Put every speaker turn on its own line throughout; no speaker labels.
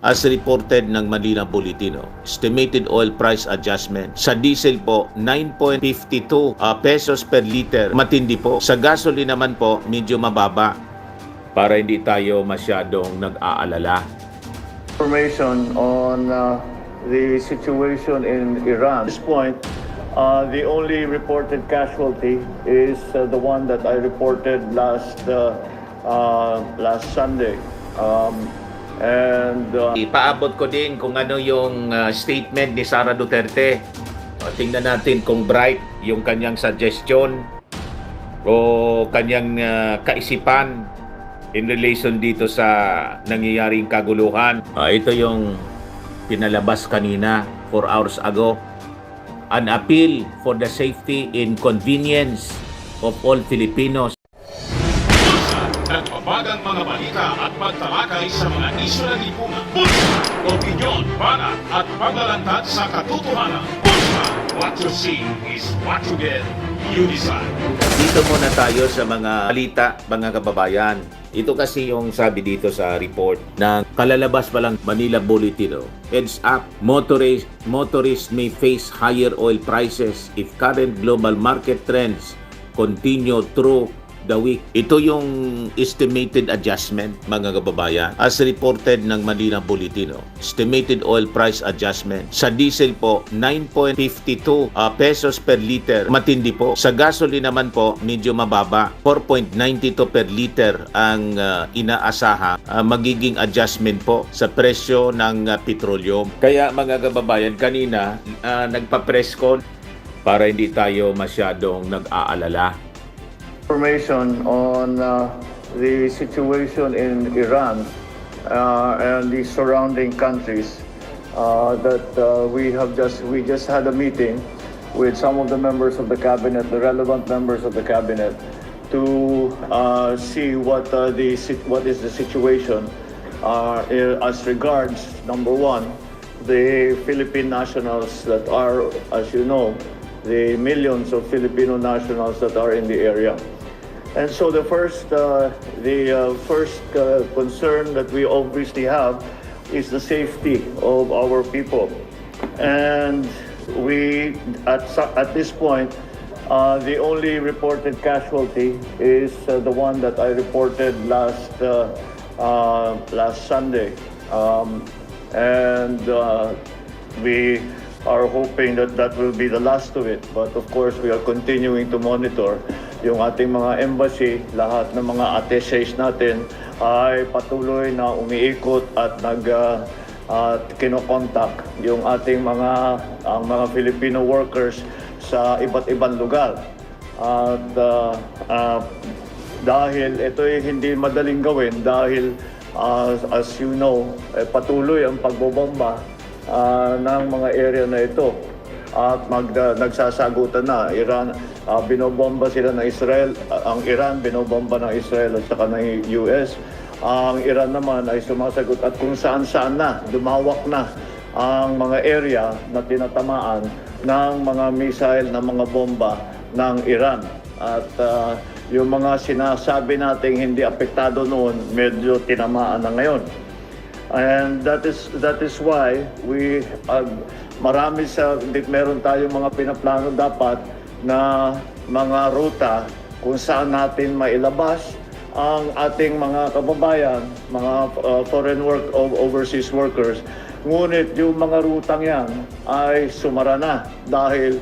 As reported ng Manila Bulletin, estimated oil price adjustment sa diesel po 9.52 pesos per liter. Matindi po. Sa gasoline naman po medyo mababa para hindi tayo masyadong nag-aalala.
Information on the situation in Iran. At this point, the only reported casualty is the one that I reported last Sunday.
Ipaabot ko din kung ano yung statement ni Sara Duterte. Tingnan natin kung bright yung kanyang suggestion o kanyang kaisipan in relation dito sa nangyayaring kaguluhan. Ito yung pinalabas kanina 4 hours ago. An appeal for the safety and convenience of all Filipinos.
Nagbabagang mga balita at pagtalakay sa mga isyu ng lipunan. Bulsa! Opinyon, banat at paglalantad sa katotohanan. Bulsa! What you see is what you get. You decide.
Dito muna tayo sa mga balita, mga kababayan. Ito kasi yung sabi dito sa report ng kalalabas pa lang Manila Bulletin. Heads up, motorists may face higher oil prices if current global market trends continue through the week. Ito yung estimated adjustment, mga kababayan. As reported ng Manila Bulletin, estimated oil price adjustment sa diesel po 9.52 pesos per liter. Matindi po. Sa gasoline naman po medyo mababa, 4.92 per liter ang inaasaha magiging adjustment po sa presyo ng petroleum. Kaya mga kababayan, kanina nagpa-press con para hindi tayo masyadong nag-aalala.
Information on the situation in Iran and the surrounding countries that we just had a meeting with some of the members of the cabinet, the relevant members of the cabinet, to see what is the situation as regards, number one, the Philippine nationals that are, as you know, the millions of Filipino nationals that are in the area. And so the first concern that we obviously have is the safety of our people. And we, at this point, the only reported casualty is the one that I reported last Sunday. We are hoping that that will be the last of it. But of course, we are continuing to monitor yung ating mga embassy, lahat ng mga attaches natin ay patuloy na umiikot at kinokontak yung ating mga Filipino workers sa iba't ibang lugar. At dahil ito ay hindi madaling gawin dahil as you know, patuloy ang pagbobomba ng mga area na ito. At nagsasagutan na Iran, binobomba sila ng Israel, ang Iran binobomba ng Israel at saka ng US. Ang Iran naman ay sumasagot at kung saan-saan na lumawak na ang mga area na tinatamaan ng mga missile na mga bomba ng Iran. At yung mga sinasabi nating hindi apektado noon, medyo tinamaan na ngayon. And that is why we meron tayong mga pinaplano dapat na mga ruta kung saan natin mailabas ang ating mga kababayan, mga foreign overseas workers. Ngunit yung mga rutang yan ay sumara na dahil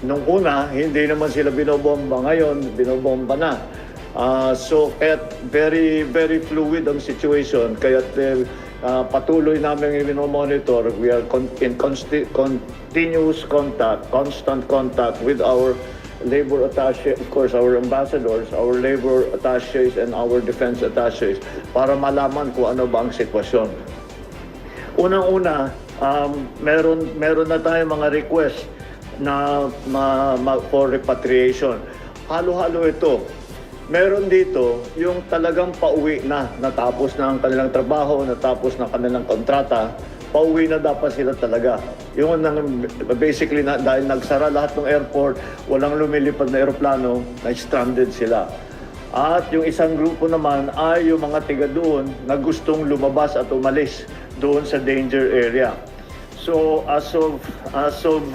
nung una hindi naman sila binobomba, ngayon binobomba na. So very very fluid ang situation, kaya patuloy namin i-monitor. We are in continuous contact, constant contact with our labor attaché, of course our ambassadors, our labor attachés and our defense attachés para malaman kung ano ba ang sitwasyon. Unang-una, meron na tayong mga request na for repatriation. Halo-halo ito. Meron dito yung talagang pauwi na, natapos na ang kanilang trabaho, natapos na kanilang kontrata, pauwi na dapat sila talaga. Yung basically dahil nagsara lahat ng airport, walang lumilipad na eroplano, na-stranded sila. At yung isang grupo naman ay yung mga tiga doon na gustong lumabas at umalis doon sa danger area. So as of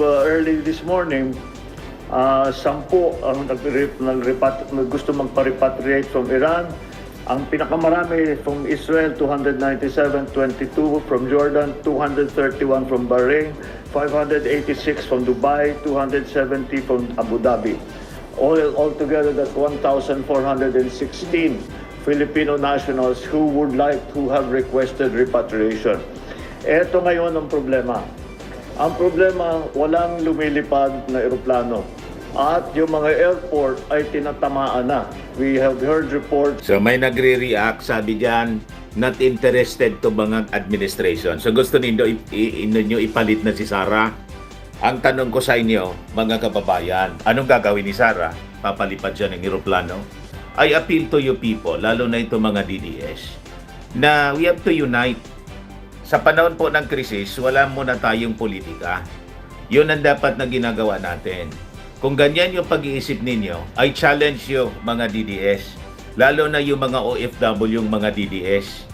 early this morning, 10 ang gusto magpa-repatriate from Iran. Ang pinakamarami from Israel, 297, 22 from Jordan, 231 from Bahrain, 586 from Dubai, 270 from Abu Dhabi. Altogether, that's 1,416 Filipino nationals who have requested repatriation. Ito ngayon ang problema. Ang problema, walang lumilipad na eroplano. At yung mga airport ay tinatamaan na. We have heard reports.
So may nagre-react, sabi diyan, not interested to Bangag administration. So gusto ninyo ipalit na si Sara. Ang tanong ko sa inyo, mga kababayan, anong gagawin ni Sara? Papalipad siya ng eroplano? I appeal to you people, lalo na ito mga DDS, na we have to unite. Sa panahon po ng krisis, wala muna tayong politika. Yun ang dapat na ginagawa natin. Kung ganyan yung pag-iisip ninyo, I challenge you mga DDS, lalo na yung mga OFW yung mga DDS.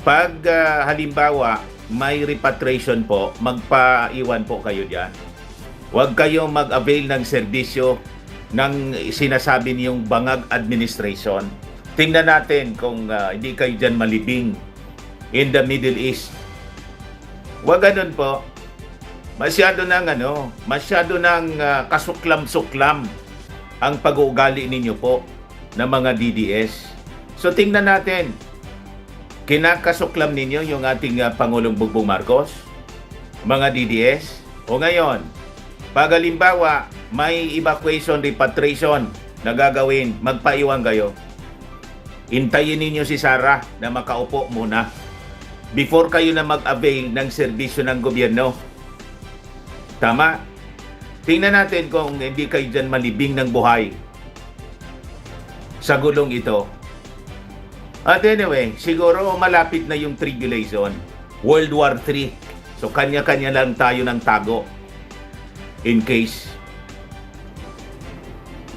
Pag halimbawa may repatriation po, magpaiwan po kayo dyan. Huwag kayong mag-avail ng serbisyo ng sinasabi niyong Bangag administration. Tingnan natin kung hindi kayo dyan malibing in the Middle East. Huwag ganun po. Masyado ng kasuklam-suklam ang pag-uugali ninyo po ng mga DDS. So tingnan natin, kinakasuklam ninyo yung ating Pangulong Bongbong Marcos, mga DDS, o ngayon, pag halimbawa may evacuation, repatriation na gagawin, magpaiwan kayo. Hintayin ninyo si Sara na makaupo muna before kayo na mag-avail ng serbisyo ng gobyerno. Tama? Tingnan natin kung hindi kayo dyan malibing ng buhay sa gulong ito. At anyway, siguro malapit na yung tribulation, World War III. So kanya-kanya lang tayo ng tago in case.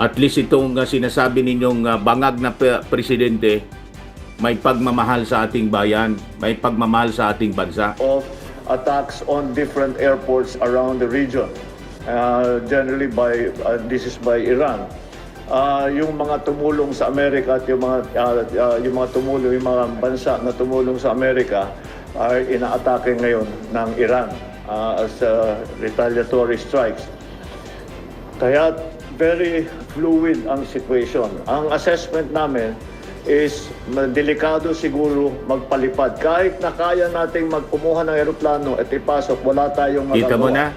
At least itong sinasabi ninyong bangag na presidente, may pagmamahal sa ating bayan, may pagmamahal sa ating bansa.
Of attacks on different airports around the region, generally this is by Iran. Yung mga tumulong sa Amerika at yung mga bansa na tumulong sa Amerika ay inaatake ngayon ng Iran as retaliatory strikes. Kaya very fluid ang situation. Ang assessment namin is delikado siguro magpalipad. Kahit na kaya nating magkumuha ng eroplano at ipasok, wala tayong magagawa.
Kita mo na?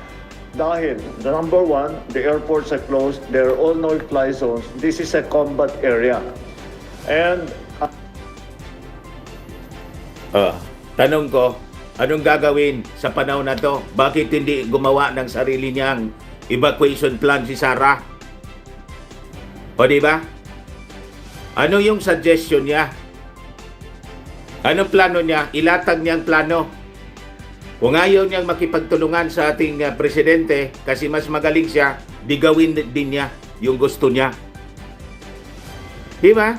Dahil, number one, the airports are closed. There are all no-fly zones. This is a combat area. And
tanong ko, anong gagawin sa panahon na to? Bakit hindi gumawa ng sarili niyang evacuation plan si Sara? O diba? Ano yung suggestion niya? Anong plano niya? Ilatag niya ang plano. Kung ayaw niyang makipagtulungan sa ating presidente kasi mas magaling siya, di gawin din niya yung gusto niya. Diba?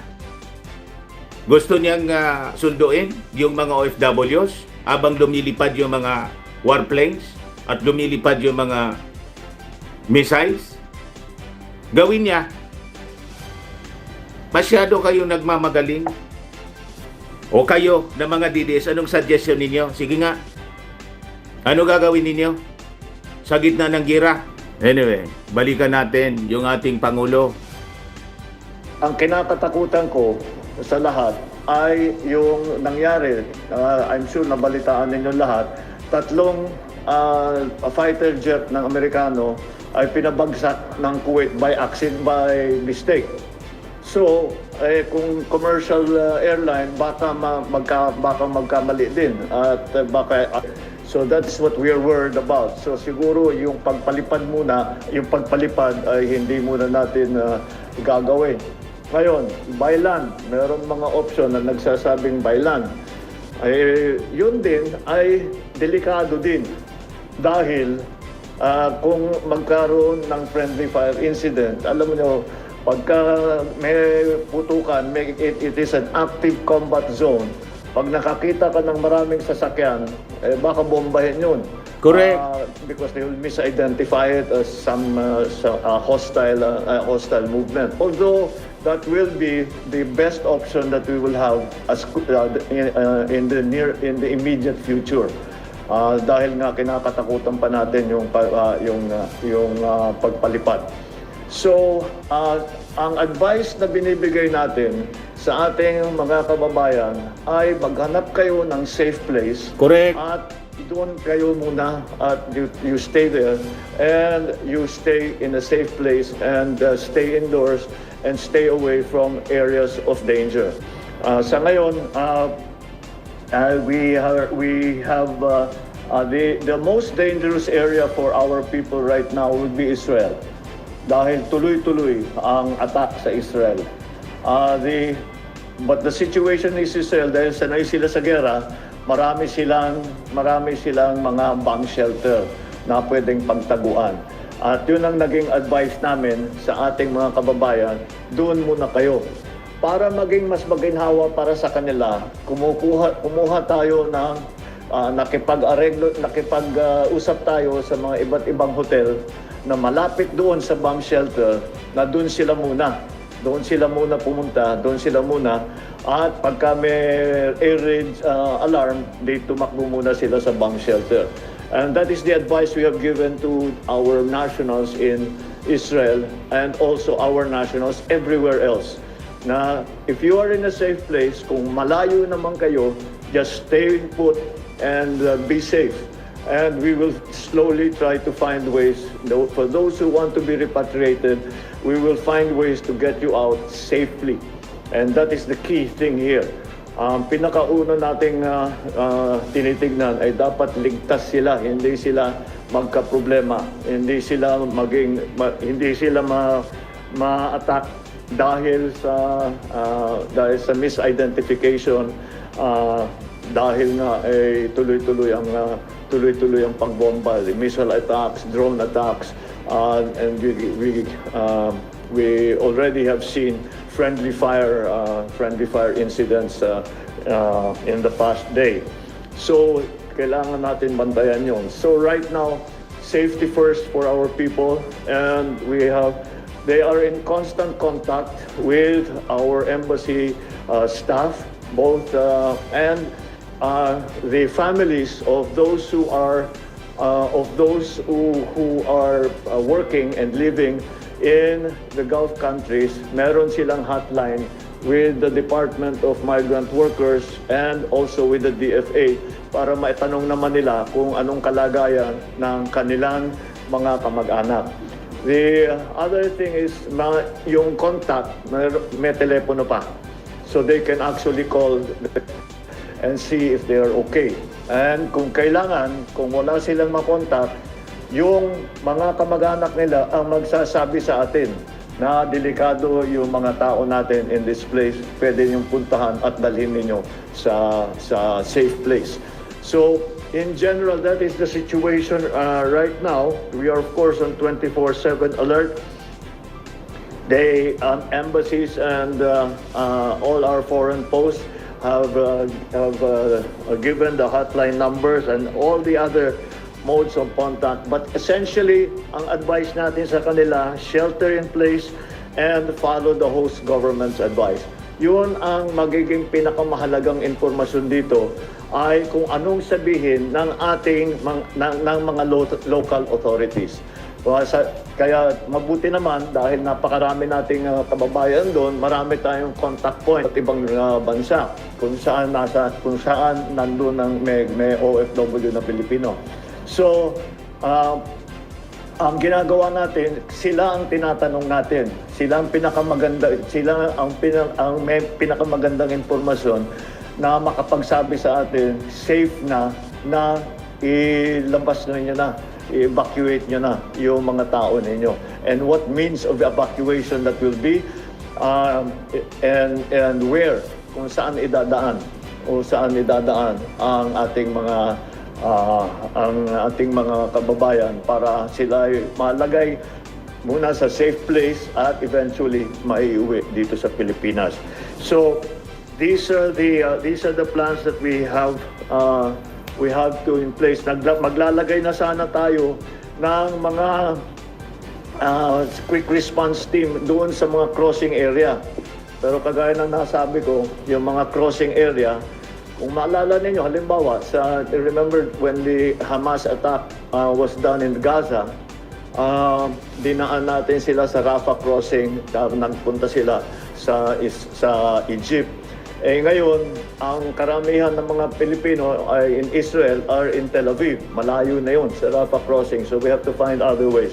Gusto niyang sunduin yung mga OFWs habang lumilipad yung mga warplanes at lumilipad yung mga missiles. Gawin niya. Masyado kayong nagmamagaling. O kayo na mga DDS, anong suggestion ninyo? Sige nga. Ano gagawin ninyo sa gitna ng gira? Anyway, balikan natin yung ating Pangulo.
ang kinakatakutan ko sa lahat ay yung nangyari. I'm sure nabalitaan ninyo lahat. 3 fighter jet ng Amerikano ay pinabagsak ng Kuwait by accident, by mistake. So, kung commercial airline, baka magkamali din. So that's what we are worried about. So siguro yung pagpalipad ay hindi muna natin gagawin. Ngayon, by land, meron mga option na nagsasabing by land. Yun din ay delikado din. Dahil kung magkaroon ng friendly fire incident, alam mo nyo, pagka may putukan, it is an active combat zone. Pag nakakita ka ng maraming sasakyan, baka bombahin yun.
Correct.
Because they will misidentify it as some hostile movement. Although that will be the best option that we will have as in the immediate future. Dahil nga kinakatakutan pa natin yung pagpalipad. So, ang advice na binibigay natin sa ating mga kababayan ay maghanap kayo ng safe place.
Correct.
At doon kayo muna at you stay there and you stay in a safe place and stay indoors and stay away from areas of danger. Sa ngayon, we have the most dangerous area for our people right now would be Israel. Dahil tuloy-tuloy ang attack sa Israel. But the situation is Israel, dahil sanay sila sa gera, marami silang mga bomb shelter na pwedeng pagtaguan. At yun ang naging advice namin sa ating mga kababayan, doon muna kayo. Para maging mas maginhawa para sa kanila, kumuha tayo ng nakipag-usap tayo sa mga iba't ibang hotel na malapit doon sa bomb shelter, na doon sila muna pumunta, doon sila muna. At pagka may air raid alarm, tumakbo muna sila sa bomb shelter. And that is the advice we have given to our nationals in Israel and also our nationals everywhere else. Na if you are in a safe place, kung malayo naman kayo, just stay put and be safe. And we will slowly try to find ways. For those who want to be repatriated, we will find ways to get you out safely. And that is the key thing here. Pinakauna nating tinitignan ay dapat ligtas sila, hindi sila magka-problema, hindi sila ma-attack dahil sa misidentification, dahil nga tuloy-tuloy ang pagbomba, the missile attacks, drone attacks, and we already have seen friendly fire incidents in the past day. So kailangan natin bantayan yon. So right now, safety first for our people, and they are in constant contact with our embassy staff, both and the families of those who are working and living in the Gulf countries. Meron silang hotline with the Department of Migrant Workers and also with the DFA para maitanong naman nila kung anong kalagayan ng kanilang mga kamag-anak. The other thing is yung contact, may telepono pa. So they can actually call and see if they are okay. And kung kailangan, kung wala silang makontak, yung mga kamag-anak nila ang magsasabi sa atin na delikado yung mga tao natin in this place, pwede niyong puntahan at dalhin ninyo sa safe place. So, in general, that is the situation right now. We are, of course, on 24/7 alert. The embassies and all our foreign posts have given the hotline numbers and all the other modes of contact. But essentially, ang advice natin sa kanila, shelter in place and follow the host government's advice. Yun ang magiging pinakamahalagang impormasyon dito, ay kung anong sabihin ng mga local authorities. Kaya mabuti naman dahil napakarami nating kababayan doon, marami tayong contact point at ibang bansa kung saan nandoon ang may OFW na Pilipino. So, ang ginagawa natin, sila ang tinatanong natin. Sila ang may pinakamagandang impormasyon na makapagsabi sa atin, safe na ilabas na ninyo na, i-evacuate nyo na yung mga tao ninyo. And what means of evacuation that will be, and where, kung saan idadaan ang ating mga kababayan para sila ay malagay muna sa safe place at eventually maiuwi dito sa Pilipinas. So, these are the plans that we have to in place. Maglalagay na sana tayo ng mga quick response team doon sa mga crossing area. Pero kagaya ng nasabi ko, yung mga crossing area, kung maalala ninyo, halimbawa, remember when the Hamas attack was done in Gaza, dinaan natin sila sa Rafah crossing, nagpunta sila sa Egypt. Ngayon, ang karamihan ng mga Pilipino ay in Israel are in Tel Aviv. Malayo na yun sa Rafah crossing, so we have to find other ways.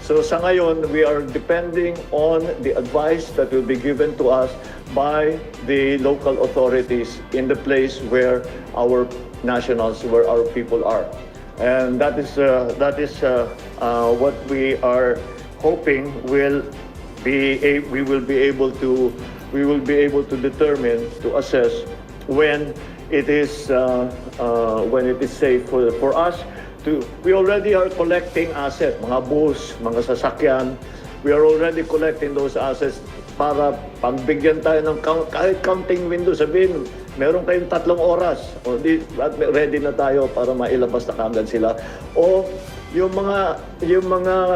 So sa ngayon, we are depending on the advice that will be given to us by the local authorities in the place where our nationals, where our people are. And that is what we are hoping we will be able to determine, to assess when it is safe for us. We already are collecting assets, mga bus, mga sasakyan. We are already collecting those assets para pagbigyan tayo ng kahit counting window. Sabihin, meron kayong 3 oras. Ready na tayo para mailabas na kagad sila. O yung mga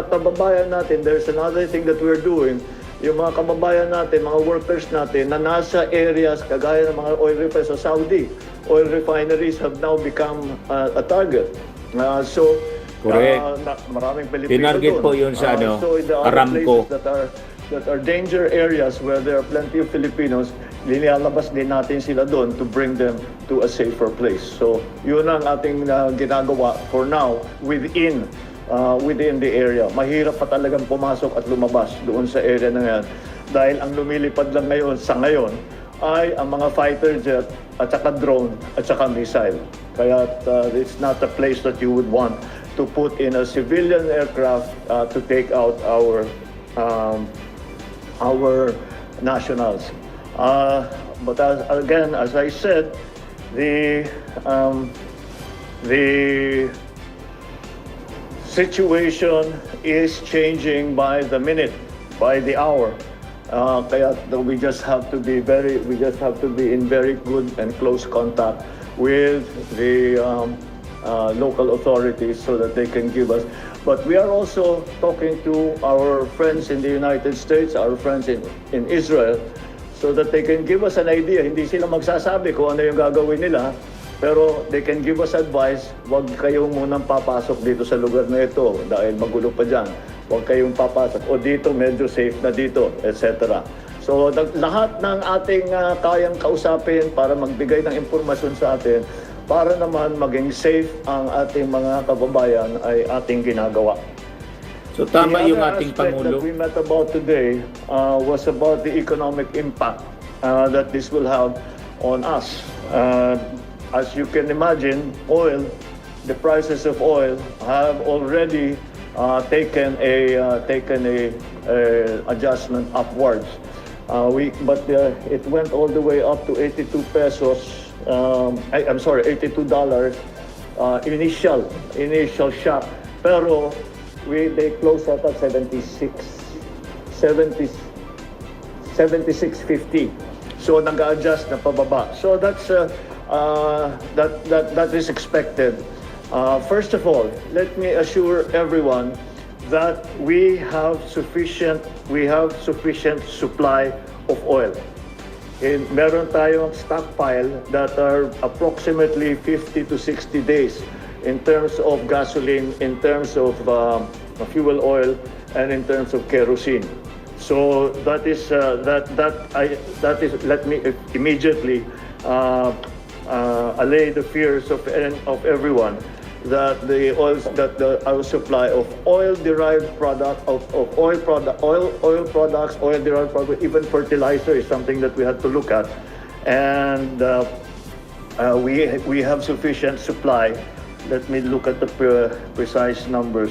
kababayan natin, there's another thing that we're doing. Yung mga kababayan natin, mga workers natin na nasa areas kagaya ng mga oil refineries sa Saudi. Oil refineries have now become a target.
Correct.
Maraming Pilipino
Tinarget
doon.
po yun sa
So in the other
Aramco.
places that are danger areas where there are plenty of Filipinos, nilalabas din natin sila doon to bring them to a safer place. So yun ang ating ginagawa for now within the area. Mahirap pa talagang pumasok at lumabas doon sa area na yan dahil ang lumilipad lang ngayon ay ang mga fighter jet at saka drone at saka missile. Kaya it's not a place that you would want to put in a civilian aircraft to take out our nationals. But as I said, the situation is changing by the minute, by the hour. Kaya we just have to be in very good and close contact with the local authorities so that they can give us. But we are also talking to our friends in the United States, our friends in Israel, so that they can give us an idea. Hindi sila magsasabi kung ano yung gagawin nila, pero they can give us advice. Huwag kayong munang papasok dito sa lugar na ito dahil magulo pa dyan. Huwag kayong papasok. O dito, medyo safe na dito, etc. So lahat ng ating kayang kausapin para magbigay ng impormasyon sa atin para naman maging safe ang ating mga kababayan ay ating ginagawa.
So tama yung ating
The other aspect
Pangulo.
that we met about today was about the economic impact that this will have on us. As you can imagine, the prices of oil have already taken a adjustment upwards. It went all the way up to 82 pesos. I'm sorry, $82 initial shock. Pero they closed out at 76.50. So nag-adjust na pababa. So that is expected. First of all, let me assure everyone that we have sufficient supply of oil. Meron tayong stockpile that are approximately 50 to 60 days in terms of gasoline, in terms of fuel oil, and in terms of kerosene. So that is let me immediately allay the fears of everyone that our supply of oil-derived product, oil products, oil-derived products, even fertilizer is something that we had to look at, and we have sufficient supply. Let me look at the precise numbers.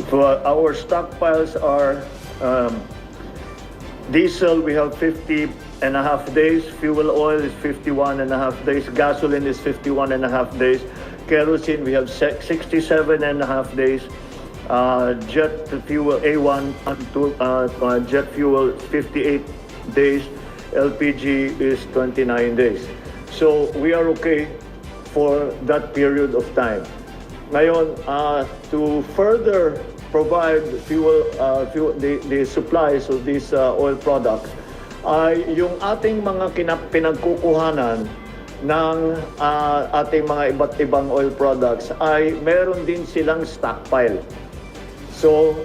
Our stockpiles are diesel, we have 50.5 days. Fuel oil is 51.5 days. Gasoline is 51.5 days. Kerosene, we have 67.5 days. Jet fuel A1 jet fuel 58 days. LPG is 29 days. So we are okay for that period of time. Ngayon, to further provide the supplies of these oil products, ay yung ating mga pinagkukuhanan ng ating mga iba't ibang oil products ay meron din silang stockpile. So,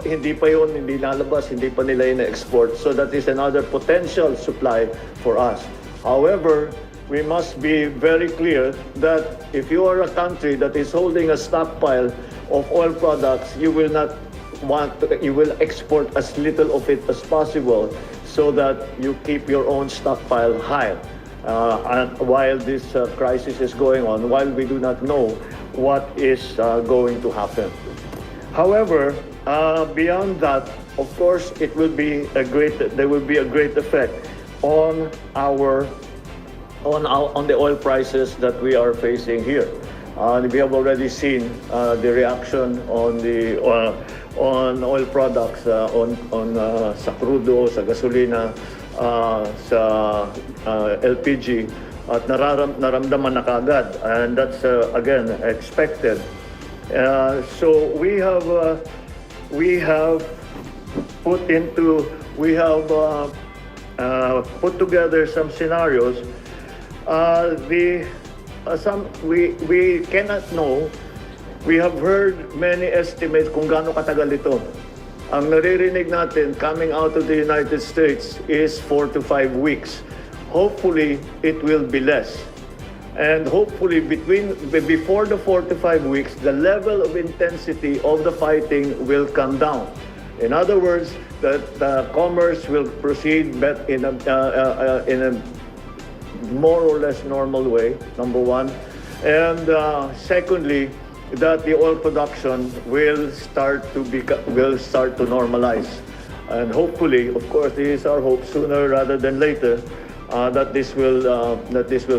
hindi pa yun, hindi lalabas, hindi pa nila ina-export. So that is another potential supply for us. However, we must be very clear that if you are a country that is holding a stockpile of oil products, you will export as little of it as possible so that you keep your own stockpile high. And while this crisis is going on, while we do not know what is going to happen. However, beyond that, of course, there will be a great effect on the oil prices that we are facing here. We have already seen the reaction on oil products, sa crudo, sa gasolina, sa LPG, at naramdaman na kagad, and that's again expected. So we have put together some scenarios. We cannot know. We have heard many estimates kung gaano katagal ito. Ang naririnig natin coming out of the United States is 4 to 5 weeks. Hopefully, it will be less. And hopefully, before the 4 to 5 weeks, the level of intensity of the fighting will come down. In other words, the commerce will proceed in a more or less normal way, number one. And secondly, that the oil production will start to normalize. And hopefully, of course, this is our hope, sooner rather than later, that this will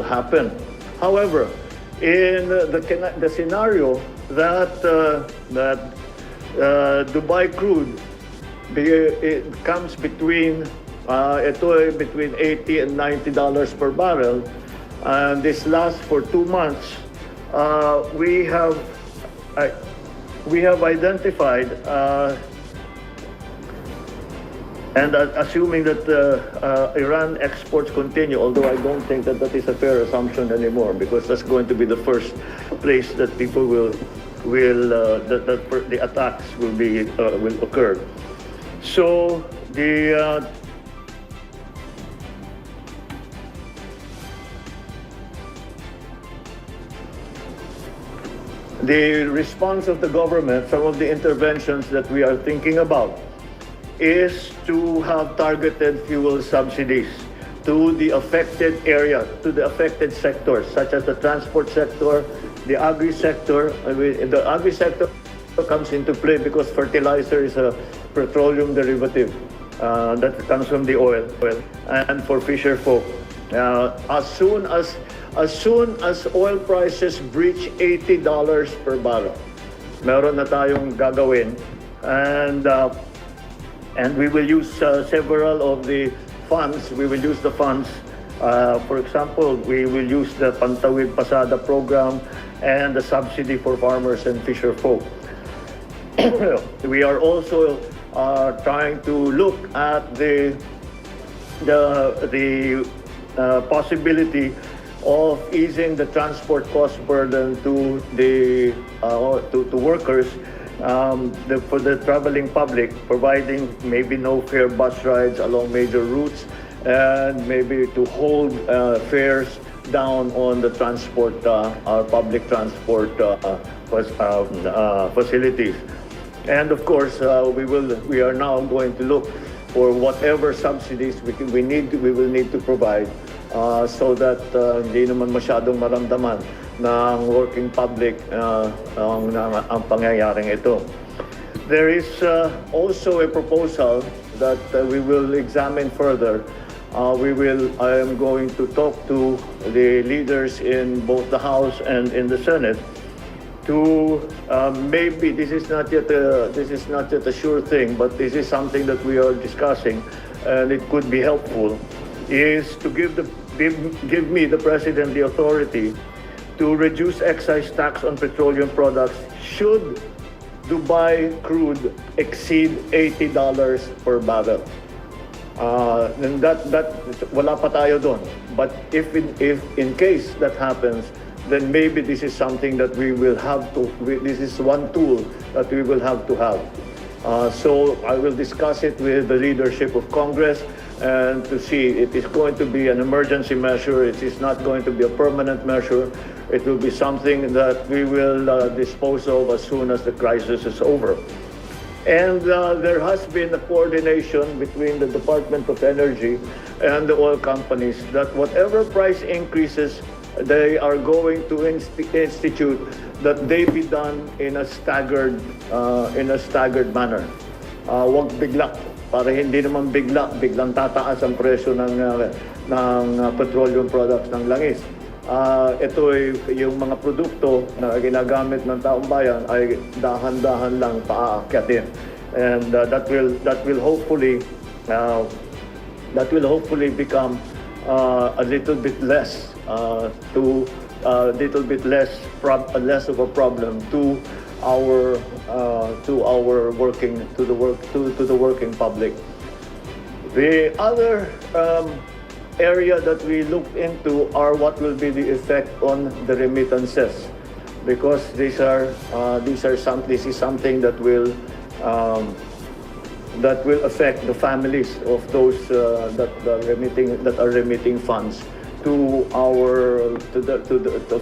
happen. However, in the scenario that Dubai crude it comes between between $80 and $90 per barrel, and this lasts for 2 months, we have identified, and assuming that Iran exports continue, although I don't think that is a fair assumption anymore, because that's going to be the first place that people will the attacks will occur. So the response of the government, some of the interventions that we are thinking about, is to have targeted fuel subsidies to the affected area, to the affected sectors, such as the transport sector, the agri sector. The agri sector comes into play because fertilizer is a petroleum derivative that comes from the oil, and for fisher folk. As soon as oil prices breach $80 per barrel, meron na tayong gagawin, and we will use several of the funds. We will use the funds. For example, we will use the Pantawid Pasada program and the subsidy for farmers and fisher folk. We are also trying to look at the possibility of easing the transport cost burden to the to workers, for the traveling public, providing maybe no fare bus rides along major routes, and maybe to hold fares down on the transport, our public transport facilities. And of course, we are now going to look for whatever subsidies we will need to provide, so that hindi naman masyadong maramdaman ng working public ang pangyayaring ito. There is also a proposal that we will examine further. I am going to talk to the leaders in both the House and in the Senate to maybe this is not yet a sure thing, but this is something that we are discussing, and it could be helpful, is to give me, the President, the authority to reduce excise tax on petroleum products should Dubai crude exceed $80 per barrel. And that wala pa tayo doon. But if in case that happens, then maybe this is something that we will have to. This is one tool that we will have to have. So I will discuss it with the leadership of Congress and to see it is going to be an emergency measure. It is not going to be a permanent measure. It will be something that we will dispose of as soon as the crisis is over. And there has been a coordination between the Department of Energy and the oil companies that whatever price increases they are going to institute, that they be done in a staggered manner. Huwag bigla, para hindi naman biglang tataas ang presyo ng petroleum products ng langis. Ito ay yung mga produkto na ginagamit ng taong bayan ay dahan-dahan lang paaakyatin, and that will hopefully become a little bit less less of a problem to the working public. The other area that we looked into are what will be the effect on the remittances, because this is something that will affect the families of those that are remitting funds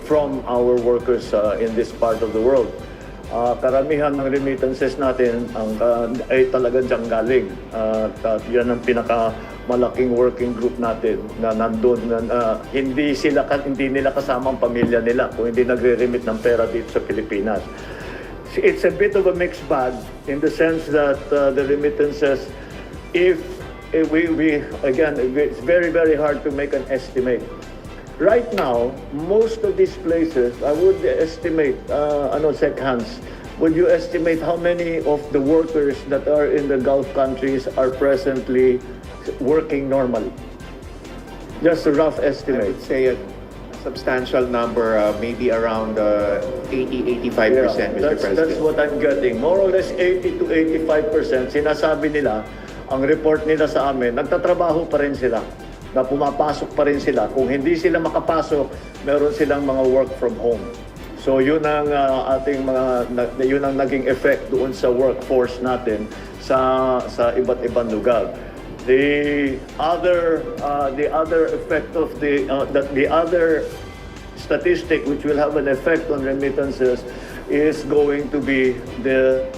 from our workers in this part of the world. Karamihan ng remittances natin ay talagang diyan galing. Yan ang pinakamalaking working group natin na nandun na hindi nila kasama ang pamilya nila kung hindi nagre-remit ng pera dito sa Pilipinas. It's a bit of a mixed bag in the sense that the remittances, if we again, it's very, very hard to make an estimate. Right now, most of these places, I would estimate, Sec Hans, would you estimate how many of the workers that are in the Gulf countries are presently working normally? Just a rough
I
estimate.
would say a substantial number, maybe around 80-85%, Mr.
That's
President.
what I'm getting. More or less 80 to 85%. Sinasabi nila, ang report nila sa amin, nagtatrabaho pa rin sila, na pumapasok pa rin sila. Kung hindi sila makapasok, meron silang mga work from home. So yun ang yun ang naging effect doon sa workforce natin sa iba't ibang lugar. The other effect of the other statistic which will have an effect on remittances is going to be the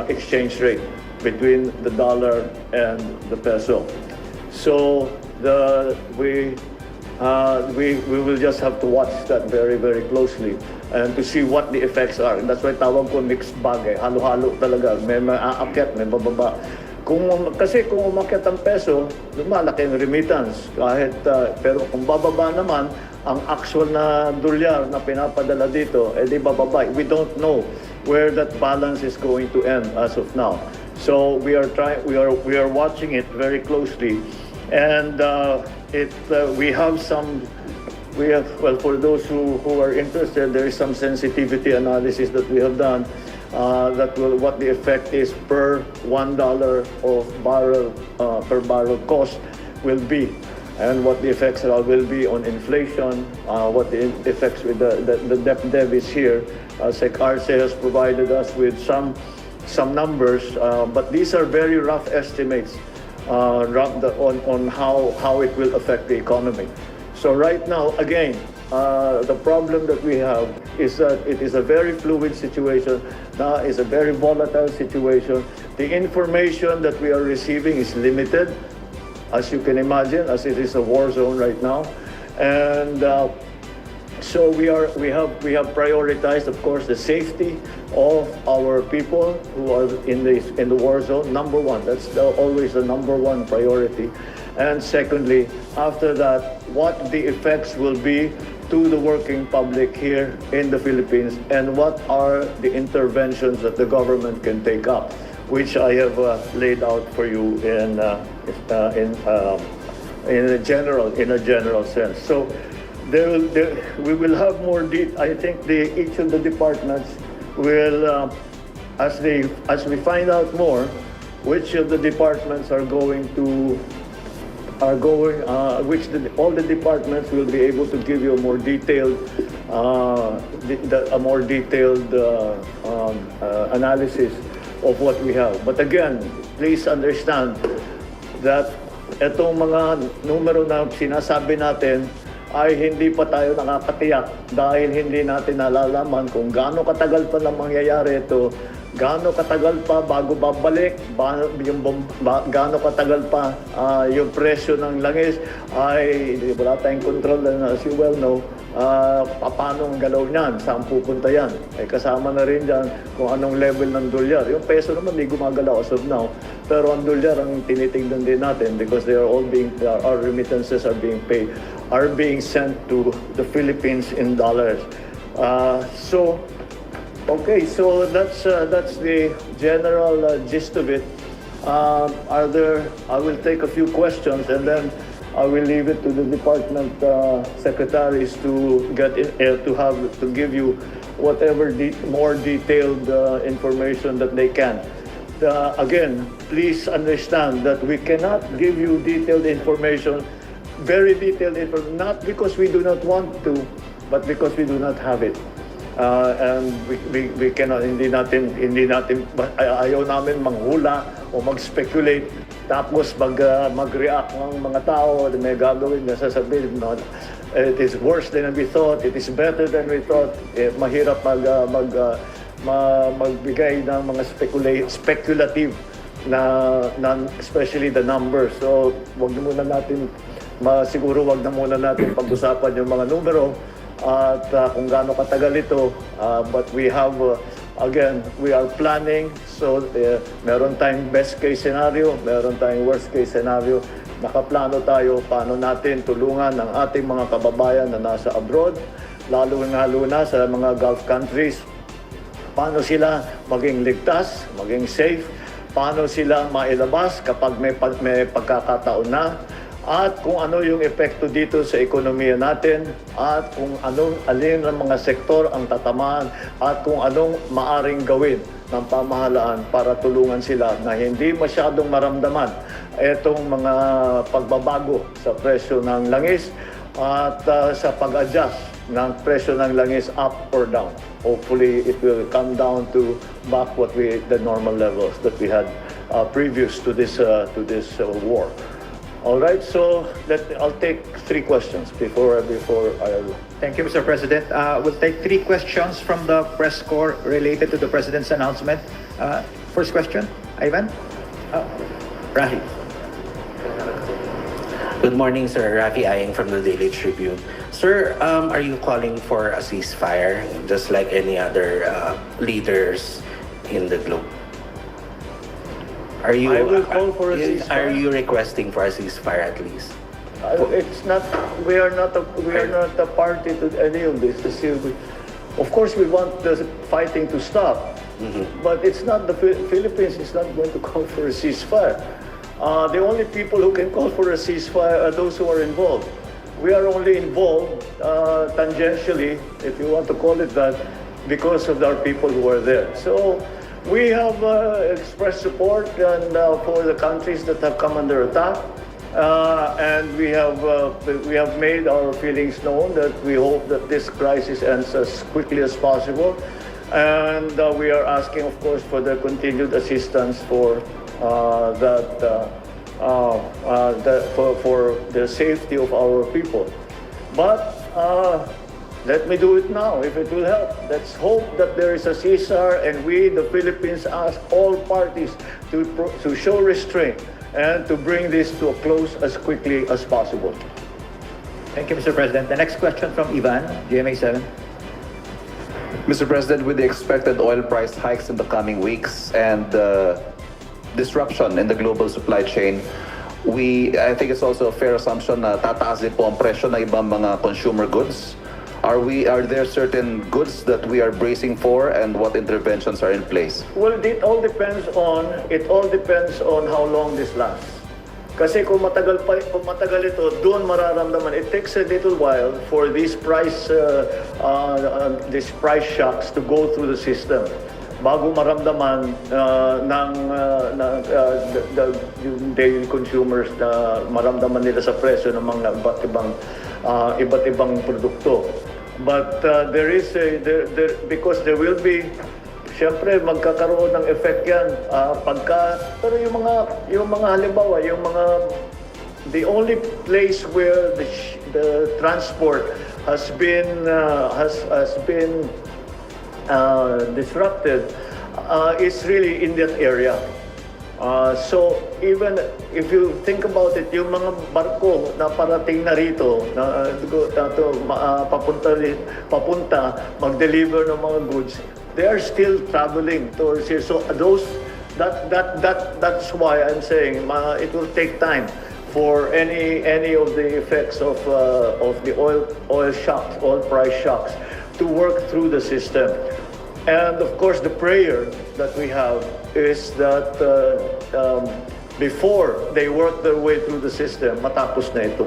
exchange rate between the dollar and the peso. So we will just have to watch that very, very closely and to see what the effects are. And that's why tawag ko mixed bag, halo-halo talaga. May maaakyat, may bababa. Kasi kung umakyat ang peso, lumalaki ang remittance. Pero kung bababa naman, ang actual na dolyar na pinapadala dito, di bababa. We don't know where that balance is going to end as of now. So we are watching it very closely. And for those who are interested, there is some sensitivity analysis that we have done what the effect is per $1 of per barrel cost will be, and what the effects will be on inflation, what the effects with the debt is here. Sec Arce has provided us with some numbers, but these are very rough estimates on how it will affect the economy. So right now, again, the problem that we have is that it is a very fluid situation. Now is a very volatile situation. The information that we are receiving is limited, as you can imagine, as it is a war zone right now, and so we have prioritized, of course, the safety of our people who are in the war zone. Number one, that's always the number one priority. And secondly, after that, what the effects will be to the working public here in the Philippines, and what are the interventions that the government can take up. which I have laid out for you in a general sense. So we will have more I think each of the departments will, as we find out more, which of the departments all the departments will be able to give you a more detailed, analysis of what we have. But again, please understand that itong mga numero na sinasabi natin ay hindi pa tayo nakakatiyak dahil hindi natin nalalaman kung gaano katagal pa lang mangyayari ito, gaano katagal pa bago babalik, gaano katagal pa yung presyo ng langis ay wala tayong control, and as you well know, paano ang galaw niyan, saan pupunta yan. Ay kasama na rin dyan kung anong level ng dolyar. Yung peso naman di gumagalaw as of now, pero ang dolyar ang tinitingnan din natin because they are all our remittances are being sent to the Philippines in dollars. Okay, so that's the general gist of it. I will take a few questions and then I will leave it to the department secretaries to give you whatever more detailed information that they can. Again, please understand that we cannot give you detailed information, very detailed information, not because we do not want to, but because we do not have it. And we cannot, ayaw namin manghula o mag-speculate tapos mag-react ng mga tao na may gagawin na sasabihin, no, it is worse than we thought, it is better than we thought. Mahirap magbigay ng mga speculative na especially the numbers. So wag na muna natin pag-usapan yung mga numero at kung gaano katagal ito, but we have again, we are planning, so meron tayong best case scenario, meron tayong worst case scenario. Nakaplano tayo paano natin tulungan ang ating mga kababayan na nasa abroad, lalo na sa mga Gulf countries, paano sila maging ligtas, maging safe, paano sila mailabas kapag may pagkakataon na, at kung ano yung epekto dito sa ekonomiya natin, at kung alin ang mga sektor ang tatamaan, at kung anong maaring gawin ng pamahalaan para tulungan sila na hindi masyadong maramdaman itong mga pagbabago sa presyo ng langis at sa pag-adjust ng presyo ng langis up or down. Hopefully, it will come down to back the normal levels that we had previous to this war. All right, so I'll take 3 questions before I.
Thank you, Mr. President. We'll take 3 questions from the press corps related to the President's announcement. First question, Ivan? Rahi.
Good morning, sir. Rafi Aying from the Daily Tribune. Sir, are you calling for a ceasefire, just like any other leaders in the globe?
I will call for a ceasefire.
Are you requesting for a ceasefire at least?
It's not. We are not a party to any of this. Of course, we want the fighting to stop, but it's not the Philippines is not going to call for a ceasefire. The only people who can call for a ceasefire are those who are involved. We are only involved tangentially, if you want to call it that, because of our people who are there. So we have expressed support for the countries that have come under attack, and we have made our feelings known that we hope that this crisis ends as quickly as possible, and we are asking, of course, for the continued assistance for the safety of our people. But let me do it now, if it will help. Let's hope that there is a ceasefire, and we, the Philippines, ask all parties to show restraint and to bring this to a close as quickly as possible.
Thank you, Mr. President. The next question from Ivan, GMA7.
Mr. President, with the expected oil price hikes in the coming weeks and disruption in the global supply chain, I think it's also a fair assumption na tataas din po ang presyo ng ibang mga consumer goods. Are there certain goods that we are bracing for, and what interventions are in place?
Well, it all depends on how long this lasts. Kasi kung matagal ito, doon mararamdaman. It takes a little while for these price shocks to go through the system bago maramdaman yung daily consumers na maramdaman nila sa presyo ng mga iba't ibang produkto. But because there will be, siyempre magkakaroon ng effect yan pero yung mga halimbawa, the only place where the transport has been disrupted is really in that area. So even if you think about it, yung mga barko na parating na rito papunta mag-deliver ng mga goods, they are still traveling towards here. So that's why I'm saying it will take time for any of the effects of the oil price shocks to work through the system. And of course, the prayer that we have is that before they work their way through the system, matapos na ito.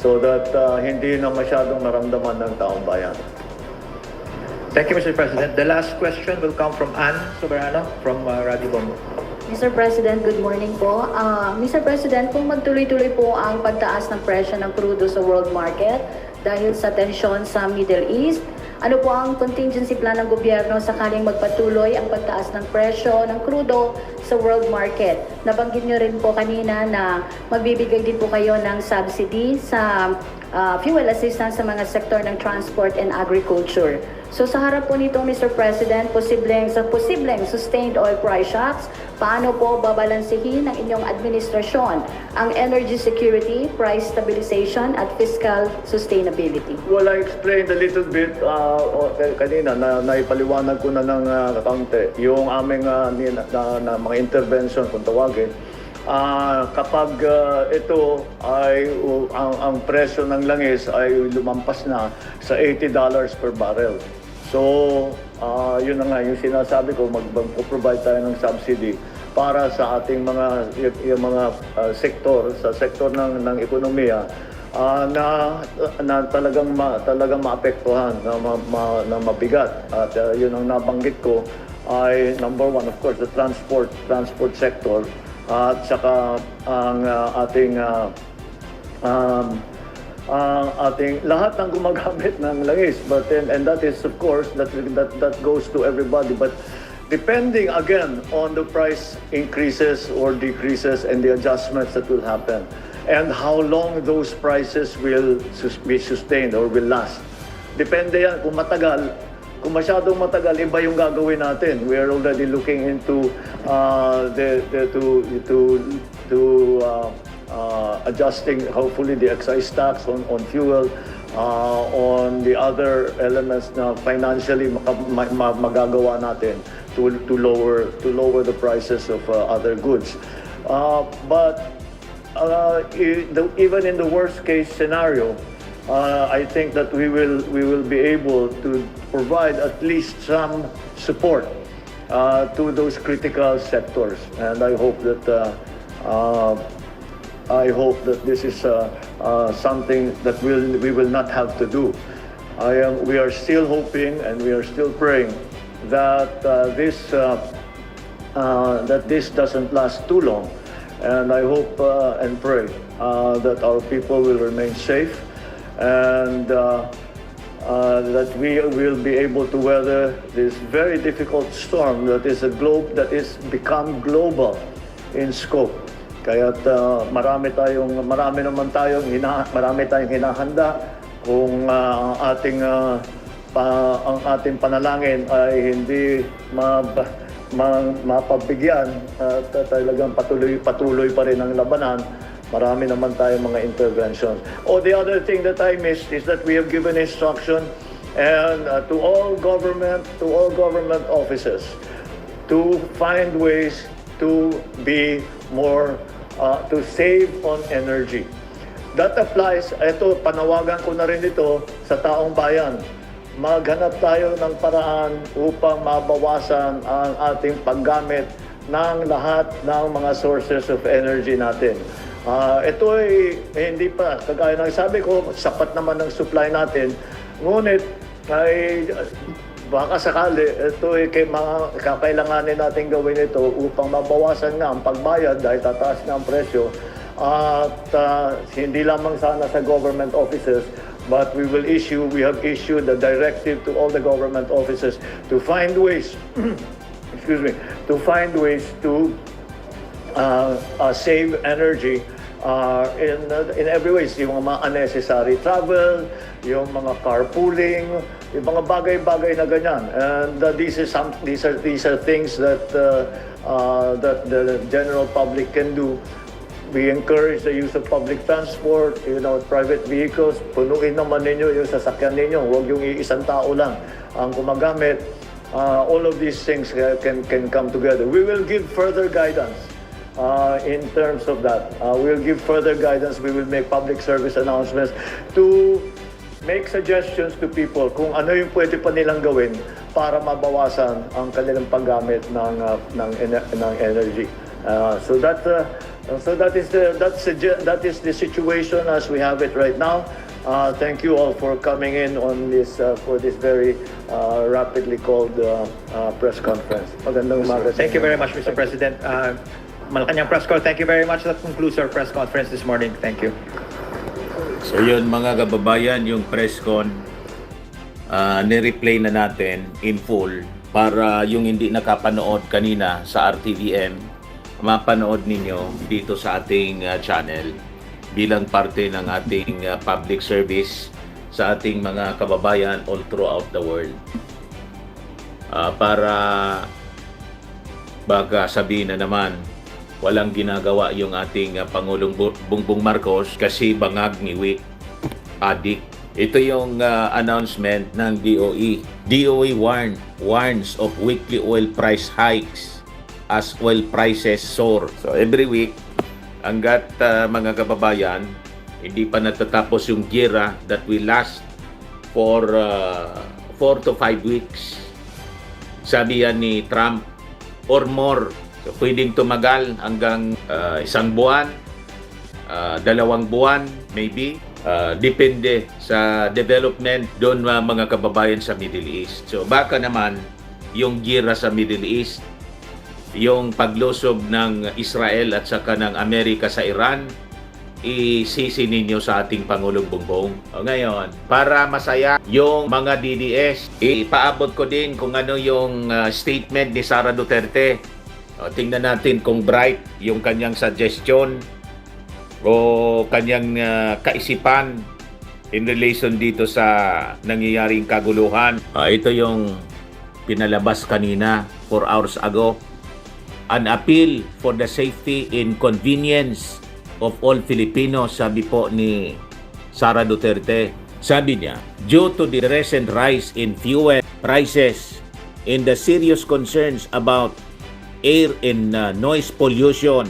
So that hindi na masyadong naramdaman ng taong bayan.
Thank you, Mr. President. The last question will come from Ann Soberano from Radio Bongo.
Mr. President, good morning po. Mr. President, kung magtuloy-tuloy po ang pagtaas ng presyo ng crudo sa world market dahil sa tensyon sa Middle East, ano po ang contingency plan ng gobyerno sakaling magpatuloy ang pagtaas ng presyo ng crudo sa world market? Nabanggit nyo rin po kanina na magbibigay din po kayo ng subsidy sa fuel assistance sa mga sektor ng transport and agriculture. So sa harap po nito, Mr. President, posibleng sustained oil price shocks, paano po babalansehin ng inyong administrasyon ang energy security, price stabilization at fiscal sustainability?
Well, I explained a little bit kanina na naipaliwanag ko na ng kaunti yung aming na mga intervention kung tawagin. Kapag ito ay ang presyo ng langis ay lumampas na sa $80 per barrel. So, yun na nga yung sinasabi ko, mag-provide tayo ng subsidy para sa ating mga sektor, sa sektor ng ekonomiya na talagang maapektuhan, na mabigat. At yun ang nabanggit ko ay number one, of course, the transport sector, at saka ang ating lahat ng gumagamit ng langis, but and that is of course that goes to everybody, but depending again on the price increases or decreases and the adjustments that will happen and how long those prices will be sustained or will last. Depende yan kung matagal. Kung masyadong matagal, iba yung gagawin natin. We are already looking into adjusting hopefully the excise tax on fuel, on the other elements na financially magagawa natin to lower the prices of other goods. But even in the worst case scenario, I think that we will be able to provide at least some support to those critical sectors, and I hope that this is something that we will not have to do. We are still hoping and we are still praying that this doesn't last too long, and I hope and pray that our people will remain safe and that we will be able to weather this very difficult storm that is become global in scope. Kaya't marami naman tayong hinahanda kung ang ating panalangin ay hindi mapabigyan at talagang patuloy pa rin ang labanan. Marami naman tayong mga interventions. The other thing that I missed is that we have given instruction and to all government offices to find ways to be more to save on energy. that applies, ito, panawagan ko na rin ito sa taong bayan. Maghanap tayo ng paraan upang mabawasan ang ating paggamit ng lahat ng mga sources of energy natin. Ito ay hindi pa, kagaya ng sabi ko, sapat naman ng supply natin. Ngunit ay baka sakali, ito ay kakailanganin natin gawin ito upang mabawasan nga ang pagbayad dahil tataas na ang presyo. At hindi lamang sana sa government offices, but we have issued a directive to all the government offices to find ways to find ways to save energy in every ways. Yung mga unnecessary travel, yung mga carpooling, yung mga bagay-bagay na ganyan. And these are things that that the general public can do. We encourage the use of public transport, private vehicles. Punuin naman ninyo yung sasakyan ninyo. Huwag yung isang tao lang ang gumagamit. All of these things can come together. We will give further guidance in terms of that. We'll give further guidance. We will make public service announcements to make suggestions to people kung ano yung pwede pa nilang gawin para mabawasan ang kanilang paggamit ng energy. So that is the situation as we have it right now. Thank you all for coming in on this for this very rapidly called press conference. Magandang umaga.
Thank you very much, Mr. President. Malacanang press call. Thank you very much. That concludes our press conference this morning. Thank you.
So yun mga kababayan, yung press con, ni-replay na natin in full para yung hindi nakapanood kanina sa RTVM, mapanood ninyo dito sa ating channel bilang parte ng ating public service sa ating mga kababayan all throughout the world. Para baka sabihin na naman walang ginagawa yung ating Pangulong Bongbong Marcos kasi bangag niwi, adik. Ito yung announcement ng DOE. DOE warns of weekly oil price hikes as oil prices soar. So every week, hanggat mga kababayan, hindi pa natatapos yung gira that will last for 4 to 5 weeks. Sabi yan ni Trump, or more. So pwedeng tumagal hanggang 1 buwan, 2 buwan, maybe. Depende sa development doon mga kababayan sa Middle East. So baka naman yung gira sa Middle East, yung paglusob ng Israel at saka ng Amerika sa Iran, isisi ninyo sa ating Pangulong Bongbong. Ngayon, para masaya yung mga DDS, ipaabot ko din kung ano yung statement ni Sara Duterte. Tingnan natin kung bright yung kanyang suggestion o kanyang kaisipan in relation dito sa nangyayaring kaguluhan. Ito yung pinalabas kanina 4 hours ago. An appeal for the safety and convenience of all Filipinos, sabi po ni Sara Duterte. Sabi niya, due to the recent rise in fuel prices and the serious concerns about air and noise pollution,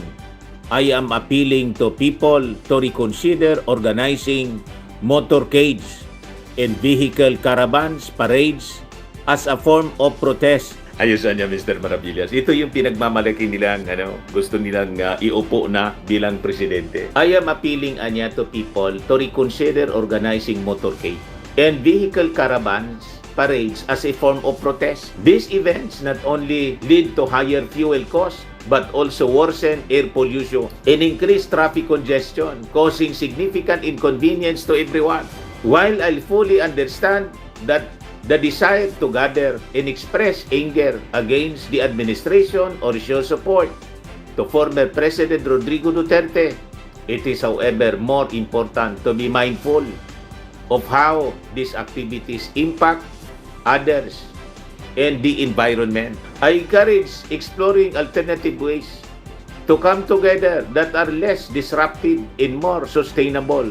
I am appealing to people to reconsider organizing motorcades and vehicle caravans, parades as a form of protest. Ayusan niya, Mr. Maravillas. Ito yung pinagmamalaki nilang gusto nilang iupo na bilang presidente. I am appealing anya to people to reconsider organizing motorcade and vehicle caravans, parades as a form of protest. These events not only lead to higher fuel costs but also worsen air pollution and increase traffic congestion, causing significant inconvenience to everyone. While I fully understand that the desire to gather and express anger against the administration or show support to former President Rodrigo Duterte, it is however more important to be mindful of how these activities impact others and the environment. I encourage exploring alternative ways to come together that are less disruptive and more sustainable,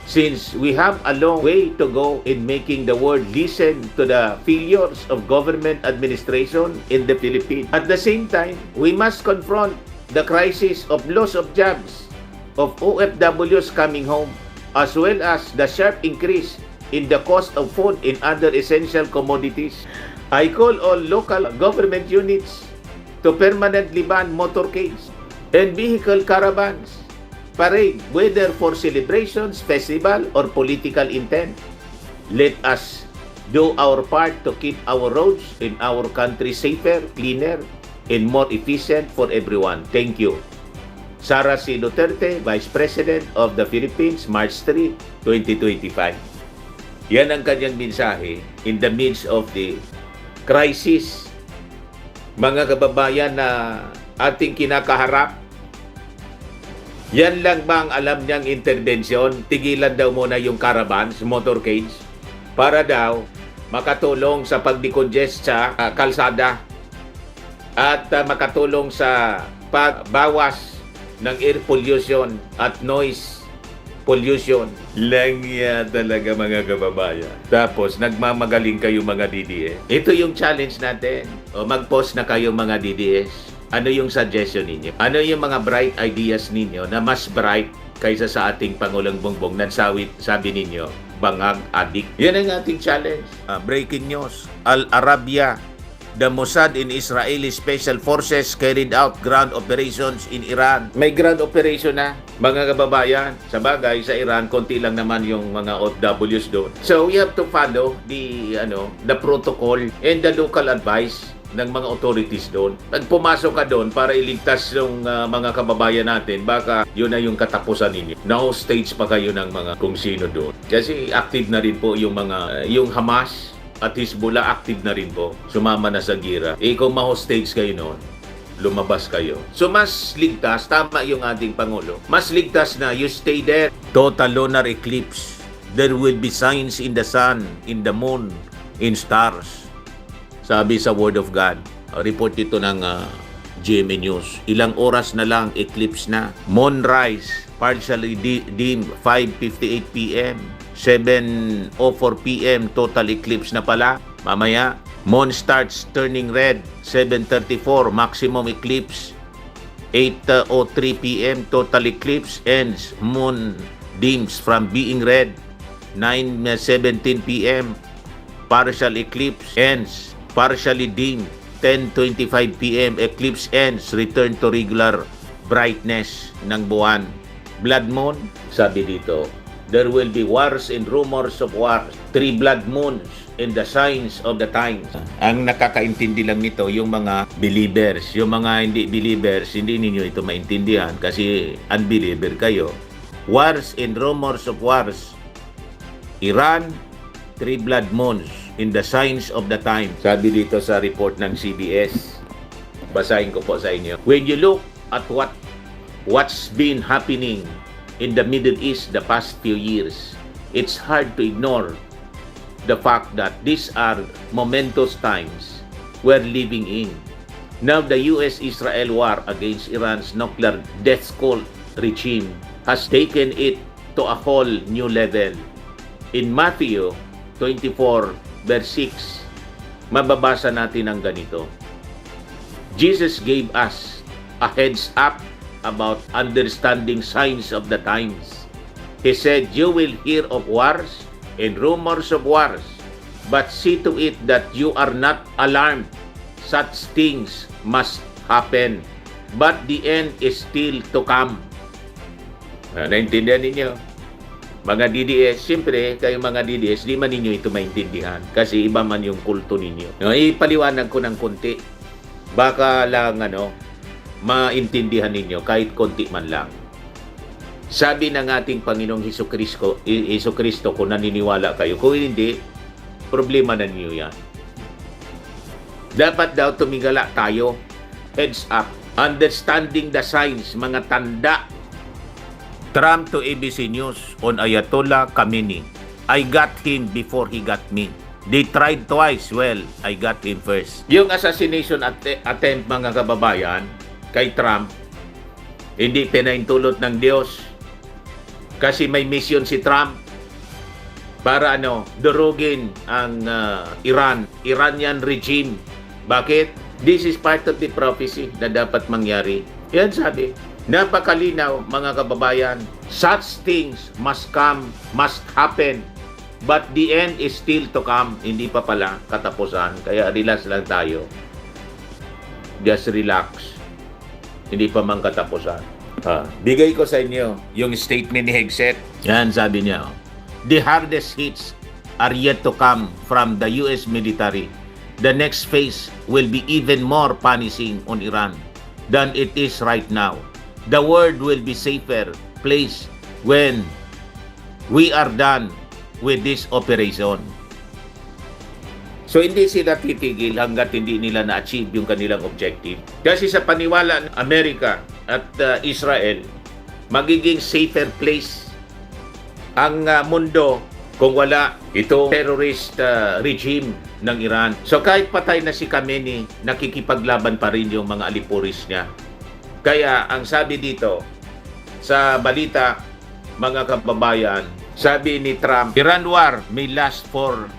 since we have a long way to go in making the world listen to the failures of government administration in the Philippines. At the same time, we must confront the crisis of loss of jobs of OFWs coming home as well as the sharp increase in the cost of food and other essential commodities. I call all local government units to permanently ban motorcades and vehicle caravans, parade, whether for celebrations, festival, or political intent. Let us do our part to keep our roads in our country safer, cleaner, and more efficient for everyone. Thank you. Sara C. Duterte, Vice President of the Philippines, March 3, 2025. Yan ang kanyang mensahe in the midst of the crisis. Mga kababayan na ating kinakaharap, yan lang ba ang alam niyang intervensyon? Tigilan daw muna yung caravans, motorcades, para daw makatulong sa pag-decongest sa kalsada at makatulong sa pagbawas ng air pollution at noise pollution. Langya talaga mga kababayan. Tapos nagmamagaling kayo mga DDS. Ito yung challenge natin. O mag-post na kayo mga DDS. Ano yung suggestion ninyo? Ano yung mga bright ideas ninyo na mas bright kaysa sa ating Pangulong Bongbong na sabi ninyo, bangag adik? Yan ang ating challenge. Breaking news. Al Arabiya, the Mossad and Israeli Special Forces carried out ground operations in Iran. May ground operation na, mga kababayan. Sa bagay, sa Iran, konti lang naman yung mga OFWs doon. So, we have to follow the protocol and the local advice ng mga authorities doon. Pag pumasok ka doon para iligtas yung mga kababayan natin, baka yun na yung katapusan ninyo. Na-hostage pa kayo ng mga kung sino doon. Kasi active na rin po yung yung Hamas at Hezbollah, active na rin po. Sumama na sa gira. Kung ma-hostage kayo noon, lumabas kayo. So mas ligtas, tama yung ating Pangulo. Mas ligtas na you stay there. Total lunar eclipse. There will be signs in the sun, in the moon, in stars. Sabi sa Word of God. Report ito ng GMA News. Ilang oras na lang, eclipse na. Moonrise, partially dim, 5:58 p.m. 7:04 p.m. total eclipse na pala. Mamaya, moon starts turning red, 7:34 maximum eclipse. 8:03 p.m. total eclipse ends. Moon dims from being red. 9:17 p.m. partial eclipse ends. Partially dim. 10:25 p.m. eclipse ends. Return to regular brightness ng buwan. Blood moon, sabi dito, there will be wars and rumors of wars. 3 blood moons in the signs of the times. Ang nakakaintindi lang nito yung mga believers. Yung mga hindi believers, hindi ninyo ito maintindihan kasi unbeliever kayo. Wars and rumors of wars. Iran, 3 blood moons in the signs of the times. Sabi dito sa report ng CBS. Basahin ko po sa inyo. When you look at what's been happening in the Middle East the past few years, it's hard to ignore the fact that these are momentous times we're living in. Now, the US-Israel war against Iran's nuclear death cult regime has taken it to a whole new level. In Matthew 24, verse 6, mababasa natin ang ganito. Jesus gave us a heads up about understanding signs of the times. He said, you will hear of wars and rumors of wars, but see to it that you are not alarmed. Such things must happen, but the end is still to come. Naintindihan ninyo? Mga DDS, siyempre, kayo mga DDS, di man ninyo ito maintindihan kasi iba man yung kulto ninyo. Ipaliwanag ko ng konti. Baka lang, maintindihan ninyo kahit konti man lang. Sabi ng ating Panginoong Hesus Kristo, kung naniniwala kayo, kung hindi, problema na ninyo yan. Dapat daw tumingala tayo, heads up, understanding the signs, mga tanda. Trump to ABC News on Ayatollah Khamenei. I got him before he got me. They tried twice. Well, I got him first. Yung assassination attempt, mga kababayan, kay Trump, hindi pinaintulot ng Diyos. Kasi may mission si Trump para durugin ang Iranian regime. Bakit? This is part of the prophecy na dapat mangyari. Yan sabi. Napakalinaw, mga kababayan. Such things must come, must happen. But the end is still to come. Hindi pa pala katapusan. Kaya relax lang tayo. Just relax. Hindi pa man katapusan. Bigay ko sa inyo yung statement ni Hegseth. Yan, sabi niya. The hardest hits are yet to come from the US military. The next phase will be even more punishing on Iran than it is right now. The world will be safer place when we are done with this operation. So hindi sila titigil hanggat hindi nila na-achieve yung kanilang objective. Kasi sa paniwala ng Amerika at Israel, magiging safer place ang mundo kung wala ito terrorist regime ng Iran. So kahit patay na si Khamenei, nakikipaglaban pa rin yung mga alipuris niya. Kaya ang sabi dito sa balita, mga kababayan, sabi ni Trump, Iran war may last for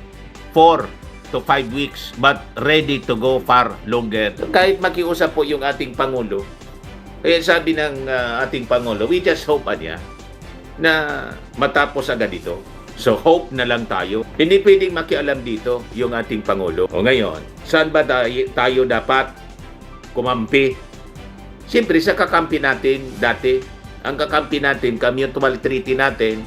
4 to 5 weeks but ready to go far longer. Kahit makiusap po yung ating Pangulo, kaya sabi ng ating Pangulo, we just hope niya na matapos agad ito. So hope na lang tayo. Hindi pwedeng makialam dito yung ating Pangulo. O ngayon, saan ba tayo dapat kumampi? Siyempre sa kakampi natin dati, ang kakampi natin, mutual treaty natin,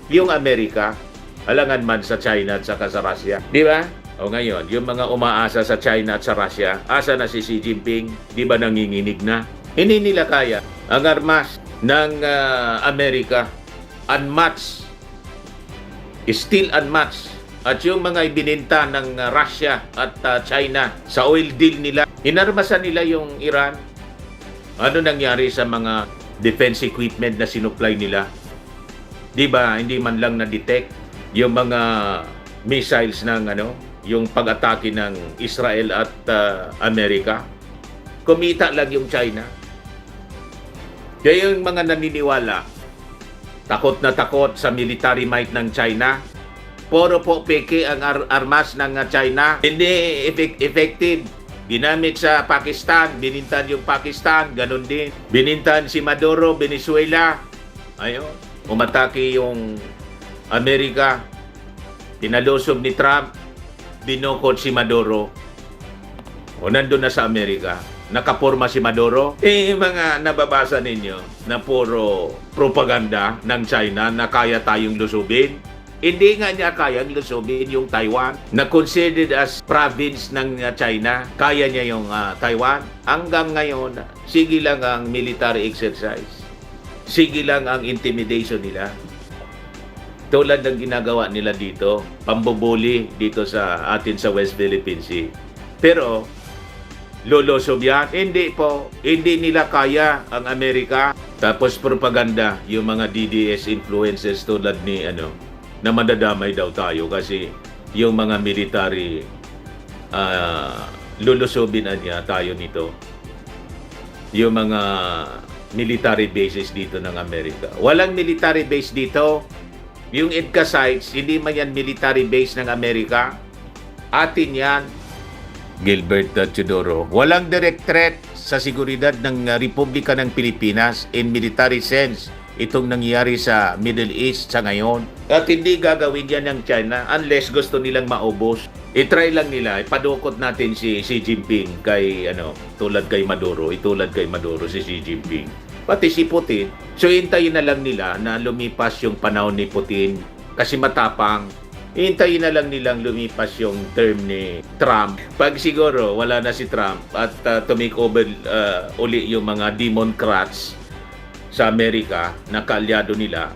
yung Amerika, alangan man sa China at saka sa Russia. Di ba? O ngayon, yung mga umaasa sa China at sa Russia, asa na si Xi Jinping? Di ba nanginginig na? Hindi nila kaya. Ang armas ng Amerika, unmatched, still unmatched. At yung mga ibininta ng Russia at China sa oil deal nila, inarmasan nila yung Iran. Ano nangyari sa mga defense equipment na sinupply nila? Di ba, hindi man lang na-detect yung mga missiles ng yung pag-atake ng Israel at Amerika. Kumita lang yung China. Kaya yung mga naniniwala, takot na takot sa military might ng China, puro po peke ang armas ng China, hindi effective. Ginamit sa Pakistan, binintan yung Pakistan, ganun din. Binintan si Maduro, Venezuela. Ayun, umatake yung Amerika. Pinalusob ni Trump, binukod si Maduro. O nandun na sa Amerika. Nakaporma si Maduro. Mga nababasa ninyo na puro propaganda ng China na kaya tayong lusubin. Hindi nga niya kayang lusubin yung Taiwan na considered as province ng China. Kaya niya yung Taiwan. Hanggang ngayon, sige lang ang military exercise. Sige lang ang intimidation nila. Tulad ng ginagawa nila dito, pambubuli dito sa atin sa West Philippine Sea. Pero, lulusob yan? Hindi po. Hindi nila kaya ang Amerika. Tapos propaganda, yung mga DDS influencers tulad ni na madadamay daw tayo kasi yung mga military lulusobin niya tayo nito. Yung mga military bases dito ng Amerika. Walang military base dito. Yung EDCA sites, hindi man yan military base ng Amerika. Atin yan. Gilbert Teodoro. Walang direct threat sa seguridad ng Republika ng Pilipinas in military sense. Itong nangyayari sa Middle East sa ngayon. At hindi gagawin yan ng China unless gusto nilang maubos. I-try lang nila, ipadukot natin si Xi Jinping kay tulad kay Maduro, itulad kay Maduro si Xi Jinping. Pati si Putin. So hintayin na lang nila na lumipas yung panahon ni Putin kasi matapang. Hintayin na lang nilang lumipas yung term ni Trump. Pag siguro wala na si Trump at tumake over uli yung mga Democrats sa Amerika na kaalyado nila.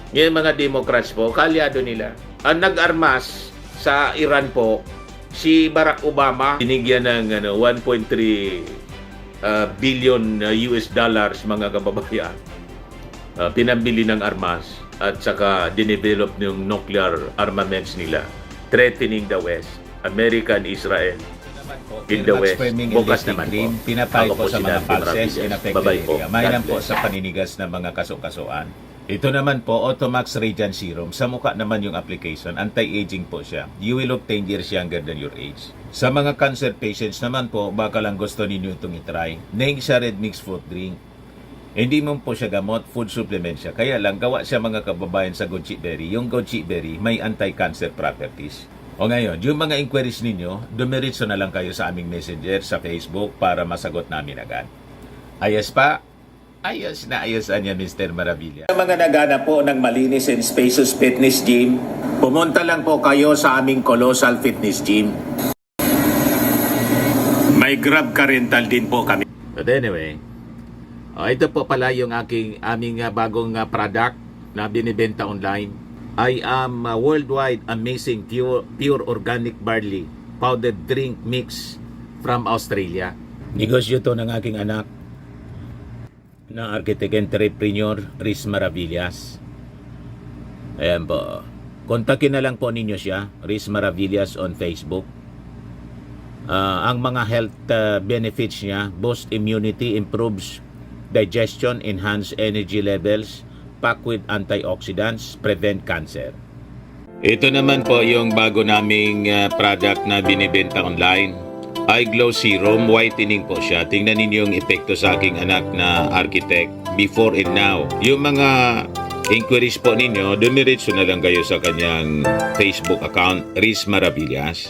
Yung mga Democrats po, kaalyado nila. Ang nag-armas sa Iran po, si Barack Obama, binigyan ng 1.3 billion US dollars mga kababayan. Pinambili ng armas at saka dinevelop ng nuclear armaments nila, threatening the West, America and Israel. In the West, bukas naman po.
Pinapay po
Ako
sa mga
Sinante
pulses
Maravillas.
in affected
Bye-bye po.
area. Mayan
God
po
bless.
sa paninigas ng mga kaso-kasuan. Ito naman po, Automax Radiant Serum. Sa mukha naman yung application. Anti-aging po siya. You will look 10 years younger than your age. Sa mga cancer patients naman po, baka lang gusto ninyo itong itry. Neng siya red mix fruit drink. Hindi mo po siya gamot, food supplement siya. Kaya lang, gawa siya mga kababayan sa goji berry. Yung goji berry may anti-cancer properties. O ngayon, yung mga inquiries ninyo, dumiritso na lang kayo sa aming messenger sa Facebook para masagot namin agad. Ayos pa? Ayos na ayos niya, Mr. Maravilla. Sa mga naghanap po ng malinis and spacious fitness gym, pumunta lang po kayo sa aming Colossal Fitness Gym. May Grab ka rental din po kami. But anyway, ito po pala yung aming bagong product na binibenta online. I am worldwide amazing pure organic barley powdered drink mix from Australia. Negosyo to ng aking anak na architect entrepreneur Riz Maravillas. Ayan po. Kontakin na lang po ninyo siya, Riz Maravillas on Facebook. Ang mga health benefits niya, boost immunity, improves digestion, enhance energy levels, packed with antioxidants, prevent cancer. Ito naman po yung bago naming product na binibenta online. Eye Glow Serum, whitening po siya. Tingnan ninyo yung epekto sa aking anak na architect before and now. Yung mga inquiries po ninyo, dumiretso na lang kayo sa kanyang Facebook account, Riz Maravillas.